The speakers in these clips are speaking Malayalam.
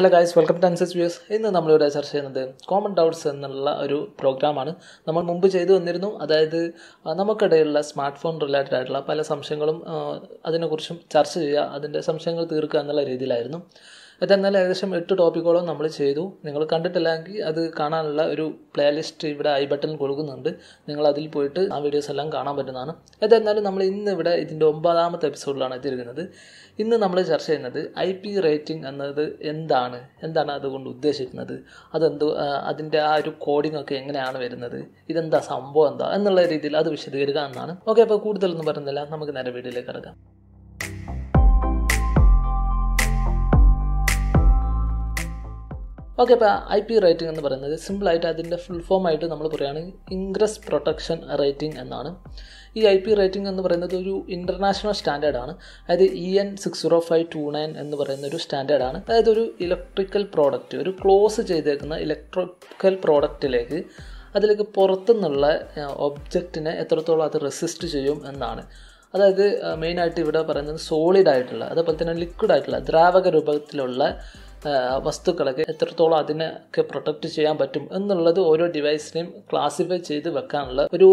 Hello guys, welcome to Answers Viewers. ഇന്ന് നമ്മളിവിടെ ചർച്ച ചെയ്യുന്നത് കോമൺ ഡൗട്ട്സ് എന്നുള്ള ഒരു പ്രോഗ്രാമാണ്. നമ്മൾ മുമ്പ് ചെയ്തു വന്നിരുന്നു. അതായത് നമുക്കിടയിലുള്ള സ്മാർട്ട് ഫോൺ റിലേറ്റഡ് ആയിട്ടുള്ള പല സംശയങ്ങളും അതിനെക്കുറിച്ചും ചർച്ച ചെയ്യുക, അതിൻ്റെ സംശയങ്ങൾ തീർക്കുക എന്നുള്ള രീതിയിലായിരുന്നു. അതെന്നാൽ ഏകദേശം 8 ടോപ്പിക്കോളം നമ്മൾ ചെയ്തു. നിങ്ങൾ കണ്ടിട്ടില്ലെങ്കിൽ അത് കാണാനുള്ള ഒരു പ്ലേലിസ്റ്റ് ഇവിടെ ഐ ബട്ടൺ കൊടുക്കുന്നുണ്ട്. നിങ്ങൾ അതിൽ പോയിട്ട് ആ വീഡിയോസ് എല്ലാം കാണാൻ പറ്റുന്നതാണ്. അതെന്നാലും നമ്മൾ ഇന്ന് ഇവിടെ ഇതിൻ്റെ 9ാമത്തെ എപ്പിസോഡിലാണ് എത്തിയിരിക്കുന്നത്. ഇന്ന് നമ്മൾ ചർച്ച ചെയ്യുന്നത് IP റേറ്റിംഗ് എന്നത് എന്താണ് അതുകൊണ്ട് ഉദ്ദേശിക്കുന്നത്, അതിൻ്റെ ആ ഒരു കോഡിംഗ് ഒക്കെ എങ്ങനെയാണ് വരുന്നത്, ഇതെന്താ സംഭവം എന്നുള്ള രീതിയിൽ അത് വിശദീകരിക്കുക എന്നാണ്. ഓക്കെ, അപ്പോൾ കൂടുതലൊന്നും പറയുന്നില്ല, നമുക്ക് നേരെ വീഡിയോയിലേക്ക് കിടക്കാം. ഓക്കെ, അപ്പോൾ IP റേറ്റിംഗ് എന്ന് പറയുന്നത് സിമ്പിളായിട്ട് അതിൻ്റെ ഫുൾ ഫോം ആയിട്ട് നമ്മൾ പറയുകയാണെങ്കിൽ ഇൻഗ്രസ് പ്രൊട്ടക്ഷൻ റേറ്റിംഗ് എന്നാണ്. ഈ IP റേറ്റിംഗ് എന്ന് പറയുന്നത് ഒരു ഇൻ്റർനാഷണൽ സ്റ്റാൻഡേർഡാണ്. അതായത് EN 60529 എന്ന് പറയുന്ന ഒരു സ്റ്റാൻഡേർഡാണ്. അതായത് ഒരു ഇലക്ട്രിക്കൽ പ്രോഡക്റ്റ്, ഒരു ക്ലോസ് ചെയ്തേക്കുന്ന ഇലക്ട്രിക്കൽ പ്രോഡക്റ്റിലേക്ക് അതിലേക്ക് പുറത്തുനിന്നുള്ള ഒബ്ജക്റ്റിനെ എത്രത്തോളം അത് റെസിസ്റ്റ് ചെയ്യും എന്നാണ്. അതായത് മെയിനായിട്ട് ഇവിടെ പറയുന്നത് സോളിഡ് ആയിട്ടുള്ള, അതേപോലെ തന്നെ ലിക്വിഡ് ആയിട്ടുള്ള ദ്രാവക രൂപത്തിലുള്ള വസ്തുക്കളൊക്കെ എത്രത്തോളം അതിനൊക്കെ പ്രൊട്ടക്റ്റ് ചെയ്യാൻ പറ്റും എന്നുള്ളത് ഓരോ ഡിവൈസിനെയും ക്ലാസിഫൈ ചെയ്ത് വെക്കാനുള്ള ഒരു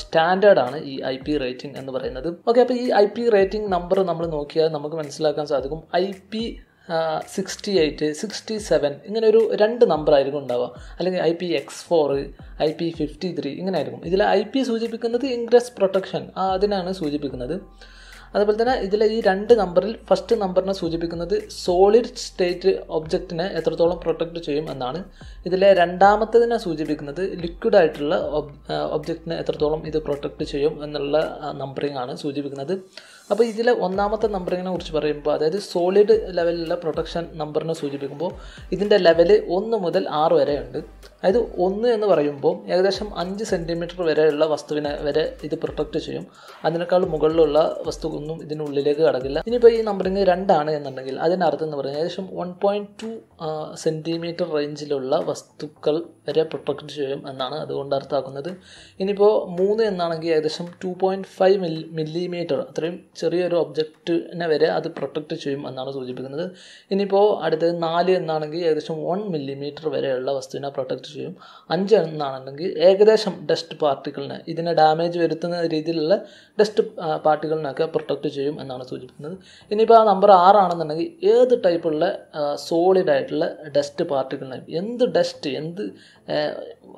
സ്റ്റാൻഡേർഡാണ് ഈ IP റേറ്റിംഗ് എന്ന് പറയുന്നത്. ഓക്കെ, അപ്പോൾ ഈ IP റേറ്റിംഗ് നമ്പർ നമ്മൾ നോക്കിയാൽ നമുക്ക് മനസ്സിലാക്കാൻ സാധിക്കും. IP 68, 67 ഇങ്ങനെ ഒരു 2 നമ്പർ ആയിരിക്കും ഉണ്ടാവുക, അല്ലെങ്കിൽ IP X4, IP 53 ഇങ്ങനെ ആയിരിക്കും. ഇതിൽ IP സൂചിപ്പിക്കുന്നത് ഇൻഗ്രസ് പ്രൊട്ടക്ഷൻ, അതിനാണ് സൂചിപ്പിക്കുന്നത്. അതുപോലെ തന്നെ ഇതിലെ ഈ 2 നമ്പറിൽ ഫസ്റ്റ് നമ്പറിനെ സൂചിപ്പിക്കുന്നത് സോളിഡ് സ്റ്റേറ്റ് ഒബ്ജക്റ്റിനെ എത്രത്തോളം പ്രൊട്ടക്റ്റ് ചെയ്യും എന്നാണ്. ഇതിലെ രണ്ടാമത്തതിനെ സൂചിപ്പിക്കുന്നത് ലിക്വിഡ് ആയിട്ടുള്ള ഒബ്ജക്റ്റിനെ എത്രത്തോളം ഇത് പ്രൊട്ടക്റ്റ് ചെയ്യും എന്നുള്ള നമ്പറിംഗ് ആണ് സൂചിപ്പിക്കുന്നത്. അപ്പോൾ ഇതിലെ 1ാമത്തെ നമ്പറിങ്ങിനെ കുറിച്ച് പറയുമ്പോൾ, അതായത് സോളിഡ് ലെവലിലുള്ള പ്രൊട്ടക്ഷൻ നമ്പറിനെ സൂചിപ്പിക്കുമ്പോൾ ഇതിൻ്റെ ലെവല് 1 മുതൽ 6 വരെ ഉണ്ട്. അതായത് 1 എന്ന് പറയുമ്പോൾ ഏകദേശം 5 സെൻറ്റിമീറ്റർ വരെയുള്ള വസ്തുവിനെ വരെ ഇത് പ്രൊട്ടക്റ്റ് ചെയ്യും. അതിനേക്കാൾ മുകളിലുള്ള വസ്തുവൊന്നും ഇതിനുള്ളിലേക്ക് കടക്കില്ല. ഇനിയിപ്പോൾ ഈ നമ്പറിങ് 2 ആണ് എന്നുണ്ടെങ്കിൽ അതിനർത്ഥം എന്ന് പറയുന്നത് ഏകദേശം 1.2 സെൻറ്റിമീറ്റർ റേഞ്ചിലുള്ള വസ്തുക്കൾ വരെ പ്രൊട്ടക്റ്റ് ചെയ്യും എന്നാണ് അതുകൊണ്ട് അർത്ഥമാക്കുന്നത്. ഇനിയിപ്പോൾ 3 എന്നാണെങ്കിൽ ഏകദേശം 2.5 മില്ലിമീറ്റർ, അത്രയും ചെറിയൊരു ഒബ്ജക്റ്റിനെ വരെ അത് പ്രൊട്ടക്റ്റ് ചെയ്യും എന്നാണ് സൂചിപ്പിക്കുന്നത്. ഇനിയിപ്പോൾ അടുത്തത് 4 എന്നാണെങ്കിൽ ഏകദേശം 1 മില്ലിമീറ്റർ വരെയുള്ള വസ്തുവിനെ പ്രൊട്ടക്റ്റ് ചെയ്യും. 5 എന്നാണെങ്കിൽ ഏകദേശം ഡസ്റ്റ് പാർട്ടിക്കിളിനെ, ഇതിനെ ഡാമേജ് വരുത്തുന്ന രീതിയിലുള്ള ഡസ്റ്റ് പാർട്ടിക്കിളിനൊക്കെ പ്രൊട്ടക്റ്റ് ചെയ്യും എന്നാണ് സൂചിപ്പിക്കുന്നത്. ഇനിയിപ്പോൾ ആ നമ്പർ 6 ആണെന്നുണ്ടെങ്കിൽ ഏത് ടൈപ്പുള്ള സോളിഡ് ആയിട്ടുള്ള ഡസ്റ്റ് പാർട്ടിക്കിളിനെയും, എന്ത്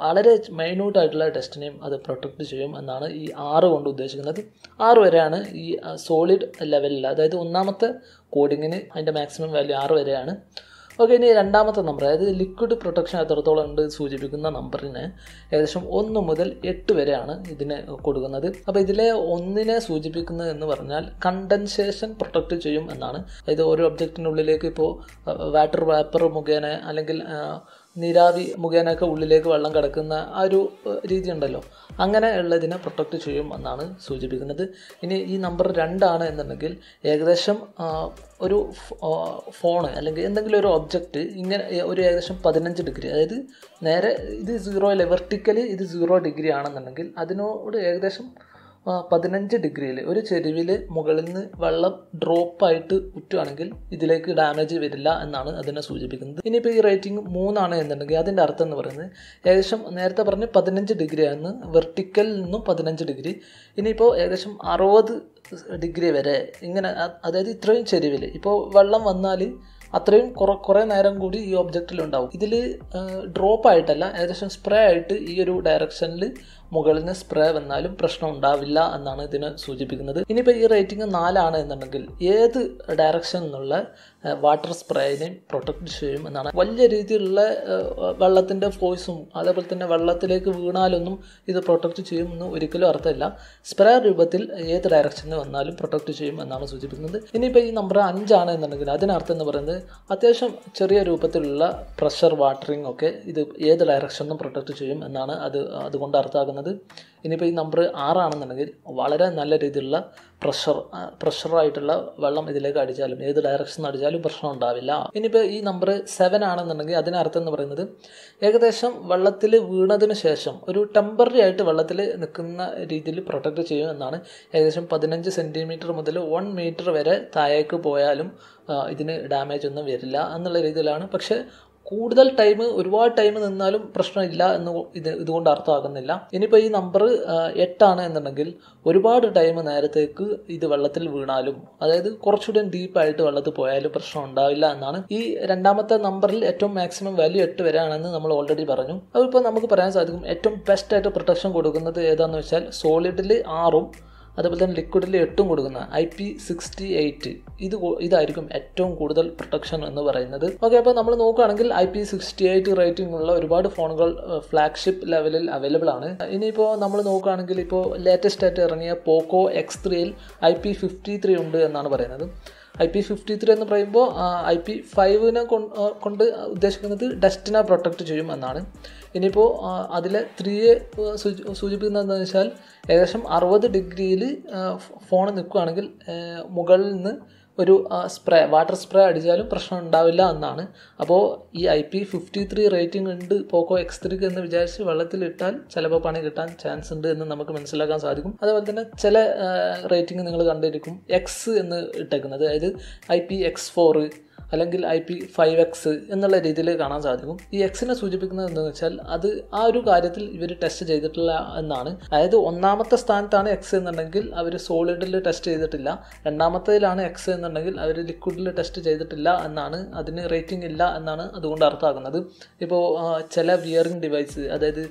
വളരെ മൈന്യൂട്ടായിട്ടുള്ള ഡസ്റ്റിനെയും അത് പ്രൊട്ടക്റ്റ് ചെയ്യും എന്നാണ് ഈ 6 കൊണ്ട് ഉദ്ദേശിക്കുന്നത്. 6 വരെയാണ് ഈ സോളിഡ് ലെവലിൽ, അതായത് 1ാമത്തെ കോഡിങ്ങിന് അതിൻ്റെ മാക്സിമം വാല്യൂ 6 വരെയാണ്. ഓക്കെ, ഇനി 2ാമത്തെ നമ്പർ, അതായത് ലിക്വിഡ് പ്രൊട്ടക്ഷൻ എത്രത്തോളം ഉണ്ട് സൂചിപ്പിക്കുന്ന നമ്പറിന് ഏകദേശം 1 മുതൽ 8 വരെയാണ് ഇതിന് കൊടുക്കുന്നത്. അപ്പോൾ ഇതിലെ 1നെ സൂചിപ്പിക്കുന്നത് എന്ന് പറഞ്ഞാൽ കണ്ടൻസേഷൻ പ്രൊട്ടക്റ്റ് ചെയ്യും എന്നാണ്. അതായത് ഓരോ ഒബ്ജക്റ്റിനുള്ളിലേക്ക് ഇപ്പോൾ വാട്ടർ വേപ്പർ മുഖേന അല്ലെങ്കിൽ നീരാവി മുഖേനയൊക്കെ ഉള്ളിലേക്ക് വെള്ളം കിടക്കുന്ന ആ ഒരു രീതി ഉണ്ടല്ലോ, അങ്ങനെ ഉള്ളതിനെ പ്രൊട്ടക്റ്റ് ചെയ്യും എന്നാണ് സൂചിപ്പിക്കുന്നത്. ഇനി ഈ നമ്പർ 2 ആണ് എന്നുണ്ടെങ്കിൽ ഏകദേശം ഒരു ഫോണ് അല്ലെങ്കിൽ എന്തെങ്കിലും ഒരു ഒബ്ജക്റ്റ് ഇങ്ങനെ ഒരു ഏകദേശം 15 ഡിഗ്രി, അതായത് നേരെ ഇത് 0 വെർട്ടിക്കലി ഇത് 0 ഡിഗ്രി ആണെന്നുണ്ടെങ്കിൽ അതിനോട് ഏകദേശം 15 ഡിഗ്രിയിൽ ഒരു ചെരുവിൽ മുകളിൽ നിന്ന് വെള്ളം ഡ്രോപ്പായിട്ട് ഉറ്റുകയാണെങ്കിൽ ഇതിലേക്ക് ഡാമേജ് വരില്ല എന്നാണ് അതിനെ സൂചിപ്പിക്കുന്നത്. ഇനിയിപ്പോൾ ഈ റേറ്റിംഗ് 3 ആണ് എന്നുണ്ടെങ്കിൽ അതിൻ്റെ അർത്ഥം എന്ന് പറയുന്നത് ഏകദേശം നേരത്തെ പറഞ്ഞ് 15 ഡിഗ്രി ആണ്, വെർട്ടിക്കലിൽ നിന്നും 15 ഡിഗ്രി, ഇനിയിപ്പോൾ ഏകദേശം 60 ഡിഗ്രി വരെ ഇങ്ങനെ, അതായത് ഇത്രയും ചെരുവിൽ ഇപ്പോൾ വെള്ളം വന്നാൽ അത്രയും കുറേ നേരം കൂടി ഈ ഒബ്ജക്റ്റിലുണ്ടാവും. ഇതിൽ ഡ്രോപ്പായിട്ടല്ല, ഏകദേശം സ്പ്രേ ആയിട്ട് ഈ ഒരു ഡയറക്ഷനിൽ മുകളിൽ നിന്ന് സ്പ്രേ വന്നാലും പ്രശ്നം ഉണ്ടാവില്ല എന്നാണ് ഇതിനെ സൂചിപ്പിക്കുന്നത്. ഇനിയിപ്പോൾ ഈ റേറ്റിംഗ് 4 ആണ് എന്നുണ്ടെങ്കിൽ ഏത് ഡയറക്ഷനിൽ നിന്നുള്ള വാട്ടർ സ്പ്രേയിനെയും പ്രൊട്ടക്റ്റ് ചെയ്യും എന്നാണ്. വലിയ രീതിയിലുള്ള വെള്ളത്തിൻ്റെ ഫോഴ്സും അതേപോലെ തന്നെ വെള്ളത്തിലേക്ക് വീണാലൊന്നും ഇത് പ്രൊട്ടക്റ്റ് ചെയ്യുമെന്ന് ഒരിക്കലും അർത്ഥമില്ല. സ്പ്രേ രൂപത്തിൽ ഏത് ഡയറക്ഷനിൽ വന്നാലും പ്രൊട്ടക്റ്റ് ചെയ്യും എന്നാണ് സൂചിപ്പിക്കുന്നത്. ഇനിയിപ്പോൾ ഈ നമ്പർ 5 ആണ് എന്നുണ്ടെങ്കിൽ അതിനർത്ഥം എന്ന് പറയുന്നത് അത്യാവശ്യം ചെറിയ രൂപത്തിലുള്ള പ്രഷർ വാട്ടറിംഗ് ഒക്കെ ഇത് ഏത് ഡയറക്ഷനിലും പ്രൊട്ടക്റ്റ് ചെയ്യും എന്നാണ് അതുകൊണ്ട് അർത്ഥമാക്കുന്നത്. പറയുന്നത്. ഇനിയിപ്പോൾ ഈ നമ്പർ 6 ആണെന്നുണ്ടെങ്കിൽ വളരെ നല്ല രീതിയിലുള്ള പ്രഷറായിട്ടുള്ള വെള്ളം ഇതിലേക്ക് അടിച്ചാലും ഏത് ഡയറക്ഷനിൽ അടിച്ചാലും പ്രശ്നം ഉണ്ടാവില്ല. ഇനിയിപ്പോൾ ഈ നമ്പർ 7 ആണെന്നുണ്ടെങ്കിൽ അതിനർത്ഥം എന്ന് പറയുന്നത് ഏകദേശം വെള്ളത്തിൽ വീണതിന് ശേഷം ഒരു ടെമ്പററി ആയിട്ട് വെള്ളത്തിൽ നിൽക്കുന്ന രീതിയിൽ പ്രൊട്ടക്റ്റ് ചെയ്യും എന്നാണ്. ഏകദേശം 15 സെൻറ്റിമീറ്റർ മുതൽ 1 മീറ്റർ വരെ താഴേക്ക് പോയാലും ഇതിന് ഡാമേജ് ഒന്നും വരില്ല എന്നുള്ള രീതിയിലാണ്. പക്ഷേ കൂടുതൽ ഒരുപാട് ടൈം നിന്നാലും പ്രശ്നമില്ല എന്ന് ഇതുകൊണ്ട് അർത്ഥമാകുന്നില്ല. ഇനിയിപ്പോൾ ഈ നമ്പർ 8 ആണ് എന്നുണ്ടെങ്കിൽ ഒരുപാട് ടൈം നേരത്തേക്ക് ഇത് വെള്ളത്തിൽ വീണാലും, അതായത് കുറച്ചുകൂടി ഡീപ്പായിട്ട് വെള്ളത്തിൽ പോയാലും പ്രശ്നം ഉണ്ടാവില്ല എന്നാണ്. ഈ രണ്ടാമത്തെ നമ്പറിൽ ഏറ്റവും മാക്സിമം വാല്യൂ 8 വരെയാണെന്ന് നമ്മൾ ഓൾറെഡി പറഞ്ഞു. അതിപ്പോൾ നമുക്ക് പറയാൻ സാധിക്കും ഏറ്റവും ബെസ്റ്റായിട്ട് പ്രൊട്ടക്ഷൻ കൊടുക്കുന്നത് ഏതാണെന്ന് വെച്ചാൽ സോളിഡിൽ 6ഉം അതുപോലെ തന്നെ ലിക്വിഡിൽ 8ഉം കൊടുക്കുന്ന IP68 ഇതായിരിക്കും ഏറ്റവും കൂടുതൽ പ്രൊട്ടക്ഷൻ എന്ന് പറയുന്നത്. ഓക്കെ, അപ്പോൾ നമ്മൾ നോക്കുകയാണെങ്കിൽ IP68 റേറ്റിംഗ് ഉള്ള ഒരുപാട് ഫോണുകൾ ഫ്ലാഗ്ഷിപ്പ് ലെവലിൽ അവൈലബിൾ ആണ്. ഇനിയിപ്പോൾ നമ്മൾ നോക്കുകയാണെങ്കിൽ ഇപ്പോൾ ലേറ്റസ്റ്റ് ആയിട്ട് ഇറങ്ങിയ പോക്കോ X3യിൽ IP53 ഉണ്ട് എന്നാണ് പറയുന്നത്. IP53 എന്ന് പറയുമ്പോൾ IP5നെ കൊണ്ട് ഉദ്ദേശിക്കുന്നത് ഡസ്റ്റിനെ പ്രൊട്ടക്റ്റ് ചെയ്യും എന്നാണ്. ഇനിയിപ്പോൾ അതിലെ 3 സൂചിപ്പിക്കുന്നത് എന്താണെന്ന് വെച്ചാൽ ഏകദേശം 60 ഡിഗ്രിയിൽ ഫോൺ നിൽക്കുകയാണെങ്കിൽ മുകളിൽ നിന്ന് ഒരു വാട്ടർ സ്പ്രേ അടിച്ചാലും പ്രശ്നം ഉണ്ടാവില്ല എന്നാണ്. അപ്പോൾ ഈ IP53 റേറ്റിംഗ് ഉണ്ട് പോക്കോ X3 എന്ന് വിചാരിച്ച് വെള്ളത്തിലിട്ടാൽ ചിലപ്പോൾ പണി കിട്ടാൻ ചാൻസ് ഉണ്ട് എന്ന് നമുക്ക് മനസ്സിലാക്കാൻ സാധിക്കും. അതേപോലെ തന്നെ ചില റേറ്റിംഗ് നിങ്ങൾ കണ്ടിരിക്കും X എന്ന് ഇട്ടേക്കുന്നത്, അതായത് IP-X4 അല്ലെങ്കിൽ IP5X എന്നുള്ള രീതിയിൽ കാണാൻ സാധിക്കും. ഈ എക്സിനെ സൂചിപ്പിക്കുന്നത് എന്താണെന്ന് വെച്ചാൽ അത് ആ ഒരു കാര്യത്തിൽ ഇവർ ടെസ്റ്റ് ചെയ്തിട്ടില്ല എന്നാണ്. അതായത് ഒന്നാമത്തെ സ്ഥാനത്താണ് എക്സ് എന്നുണ്ടെങ്കിൽ അവർ സോളിഡിൽ ടെസ്റ്റ് ചെയ്തിട്ടില്ല, രണ്ടാമത്തേതിലാണ് എക്സ് എന്നുണ്ടെങ്കിൽ അവർ ലിക്വിഡിൽ ടെസ്റ്റ് ചെയ്തിട്ടില്ല എന്നാണ്. അതിന് റേറ്റിംഗ് ഇല്ല എന്നാണ് അതുകൊണ്ട് അർത്ഥമാക്കുന്നത്. ഇപ്പോൾ ചില വിയറിംഗ് ഡിവൈസ്, അതായത്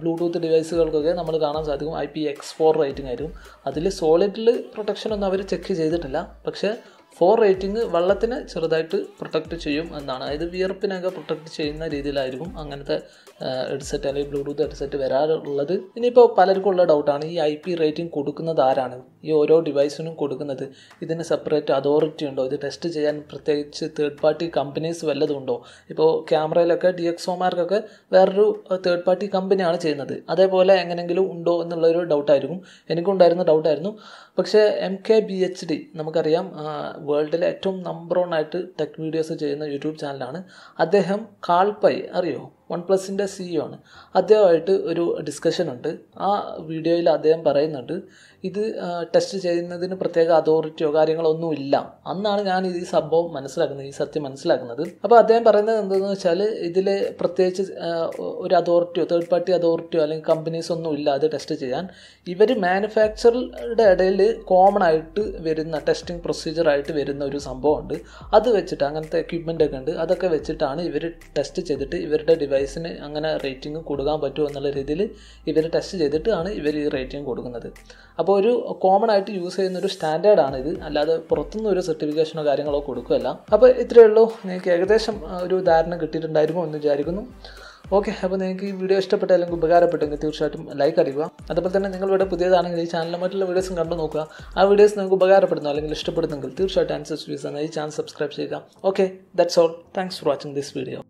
ബ്ലൂടൂത്ത് ഡിവൈസുകൾക്കൊക്കെ നമ്മൾ കാണാൻ സാധിക്കും IP-X4 റേറ്റിംഗ് ആയിരിക്കും. അതിൽ സോളിഡിൽ പ്രൊട്ടക്ഷൻ ഒന്നും അവർ ചെക്ക് ചെയ്തിട്ടില്ല, പക്ഷേ 4 റേറ്റിംഗ് വെള്ളത്തിനെ ചെറുതായിട്ട് പ്രൊട്ടക്റ്റ് ചെയ്യും എന്നാണ്. അതായത് വിയർപ്പിനൊക്കെ പ്രൊട്ടക്റ്റ് ചെയ്യുന്ന രീതിയിലായിരിക്കും അങ്ങനത്തെ ഹെഡ്സെറ്റ് അല്ലെങ്കിൽ ബ്ലൂടൂത്ത് ഹെഡ്സെറ്റ് വരാറുള്ളത്. ഇനിയിപ്പോൾ പലർക്കും ഉള്ള ഡൗട്ടാണ് ഈ IP റേറ്റിംഗ് കൊടുക്കുന്നത് ആരാണ്, ഈ ഓരോ ഡിവൈസിനും കൊടുക്കുന്നത് ഇതിന് സെപ്പറേറ്റ് അതോറിറ്റി ഉണ്ടോ, ഇത് ടെസ്റ്റ് ചെയ്യാൻ പ്രത്യേകിച്ച് തേർഡ് പാർട്ടി കമ്പനീസ് വല്ലതും ഉണ്ടോ? ഇപ്പോൾ ക്യാമറയിലൊക്കെ DxOമാർക്കൊക്കെ വേറൊരു തേർഡ് പാർട്ടി കമ്പനിയാണ് ചെയ്യുന്നത്, അതേപോലെ എങ്ങനെയെങ്കിലും ഉണ്ടോ എന്നുള്ളൊരു ഡൗട്ടായിരിക്കും. എനിക്കുണ്ടായിരുന്ന ഡൗട്ടായിരുന്നു. പക്ഷേ MKBHD നമുക്കറിയാം വേൾഡിലെ ഏറ്റവും നമ്പർ 1 ആയിട്ട് ടെക് വീഡിയോസ് ചെയ്യുന്ന യൂട്യൂബ് ചാനലാണ്. അദ്ദേഹം കാൾപൈ അറിയോ, OnePlusൻ്റെ CEO ആണ്. അദ്ദേഹമായിട്ട് ഒരു ഡിസ്കഷൻ ഉണ്ട്. ആ വീഡിയോയിൽ അദ്ദേഹം പറയുന്നുണ്ട് ഇത് ടെസ്റ്റ് ചെയ്യുന്നതിന് പ്രത്യേക അതോറിറ്റിയോ കാര്യങ്ങളോ ഒന്നും ഇല്ല. അന്നാണ് ഞാൻ ഈ സംഭവം മനസ്സിലാക്കുന്നത്, ഈ സത്യം മനസ്സിലാക്കുന്നത്. അപ്പോൾ അദ്ദേഹം പറയുന്നത് എന്താണെന്ന് വെച്ചാൽ ഇതിൽ പ്രത്യേകിച്ച് ഒരു അതോറിറ്റിയോ തേർഡ് പാർട്ടി അതോറിറ്റിയോ അല്ലെങ്കിൽ കമ്പനീസ് ഒന്നും ഇല്ല അത് ടെസ്റ്റ് ചെയ്യാൻ. ഇവർ മാനുഫാക്ചറുടെ ഇടയിൽ കോമൺ ആയിട്ട് വരുന്ന ടെസ്റ്റിംഗ് പ്രൊസീജിയറായിട്ട് വരുന്ന ഒരു സംഭവമുണ്ട്. അത് വെച്ചിട്ട് അങ്ങനത്തെ എക്യുപ്മെൻ്റ് ഒക്കെ ഉണ്ട്, അതൊക്കെ വെച്ചിട്ടാണ് ഇവർ ടെസ്റ്റ് ചെയ്തിട്ട് ഇവരുടെ ഡിവൈസിന് അങ്ങനെ റേറ്റിംഗ് കൊടുക്കാൻ പറ്റുമോ എന്നുള്ള രീതിയിൽ ഇവർ ടെസ്റ്റ് ചെയ്തിട്ടാണ് ഇവർ ഈ റേറ്റിംഗ് കൊടുക്കുന്നത്. അപ്പോൾ ഒരു കോമൺ ആയിട്ട് യൂസ് ചെയ്യുന്ന ഒരു സ്റ്റാൻഡേർഡാണ് ഇത്, അല്ലാതെ പുറത്തുനിന്ന് ഒരു സർട്ടിഫിക്കേഷനോ കാര്യങ്ങളോ കൊടുക്കുകയല്ല. അപ്പോൾ ഇത്രയേ ഉള്ളൂ. നിങ്ങൾക്ക് ഏകദേശം ഒരു ധാരണ കിട്ടിയിട്ടുണ്ടായിരുമോ എന്ന് വിചാരിക്കുന്നു. ഓക്കെ, അപ്പോൾ നിങ്ങൾക്ക് ഈ വീഡിയോ ഇഷ്ടപ്പെട്ട അല്ലെങ്കിൽ ഉപകാരപ്പെട്ടെങ്കിൽ തീർച്ചയായിട്ടും ലൈക്ക് അടിക്കുക. അതുപോലെ തന്നെ നിങ്ങളിവിടെ പുതിയതാണെങ്കിൽ ഈ ചാനലിലെ മറ്റുള്ള വീഡിയോസും കണ്ടു നോക്കുക. ആ വീഡിയോസ് നിങ്ങൾക്ക് ഉപകാരപ്പെടുന്നു അല്ലെങ്കിൽ ഇഷ്ടപ്പെടുന്നെങ്കിൽ തീർച്ചയായിട്ടും ആൻസേഴ്സ് വീസ് എന്ന ഈ ചാനൽ സബ്സ്ക്രൈബ് ചെയ്യുക. Okay, that's all. Thanks for watching this video.